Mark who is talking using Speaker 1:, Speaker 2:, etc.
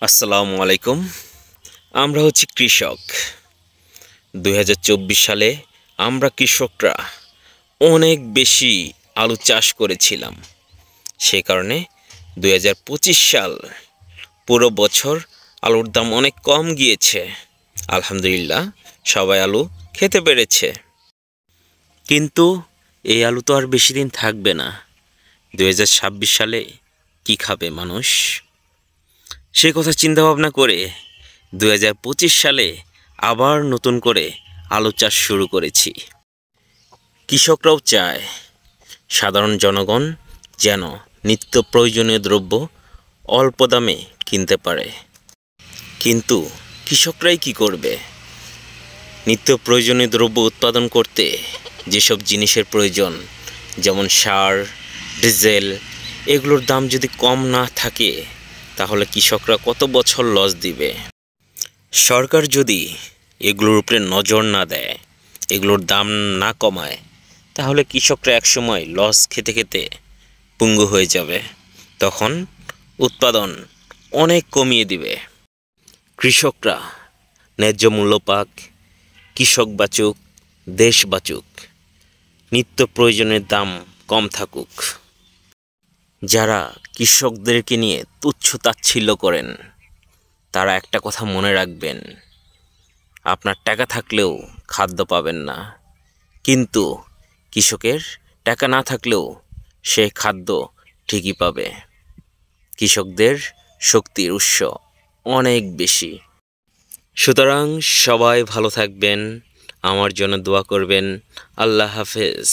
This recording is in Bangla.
Speaker 1: আসসালামু আলাইকুম। আমরা হচ্ছি কৃষক। ২০২৪ সালে আমরা কৃষকরা অনেক বেশি আলু চাষ করেছিলাম। সে কারণে ২০২৫ সাল পুরো বছর আলুর দাম অনেক কম গিয়েছে। আলহামদুলিল্লাহ, সবাই আলু খেতে পেরেছে। কিন্তু এই আলু তো আর বেশি দিন থাকবে না। ২০২৬ সালে কি খাবে মানুষ? সে কথা চিন্তা ভাবনা করে ২০২৫ সালে আবার নতুন করে আলু চাষ শুরু করেছি। কৃষকরাও চায় সাধারণ জনগণ যেন নিত্য প্রয়োজনীয় দ্রব্য অল্প দামে কিনতে পারে। কিন্তু কৃষকরাই কি করবে? নিত্য প্রয়োজনীয় দ্রব্য উৎপাদন করতে যেসব জিনিসের প্রয়োজন, যেমন সার, ডিজেল, এগুলোর দাম যদি কম না থাকে তাহলে কৃষকরা কত বছর লস দিবে? সরকার যদি এগুলোর উপরে নজর না দেয়, এগুলোর দাম না কমায়, তাহলে কৃষকরা একসময় লস খেতে খেতে পঙ্গু হয়ে যাবে। তখন উৎপাদন অনেক কমিয়ে দিবে। কৃষকরা ন্যায্য মূল্য পাক, কৃষক বাঁচুক, দেশ বাঁচুক, নিত্য প্রয়োজনের দাম কম থাকুক। যারা কৃষকদেরকে নিয়ে তুচ্ছ তাচ্ছিল্য করেন, তারা একটা কথা মনে রাখবেন, আপনার টাকা থাকলেও খাদ্য পাবেন না, কিন্তু কৃষকের টাকা না থাকলেও সে খাদ্য ঠিকই পাবে। কৃষকদের শক্তির উৎস অনেক বেশি। সুতরাং সবাই ভালো থাকবেন, আমার জন্য দোয়া করবেন। আল্লাহ হাফেজ।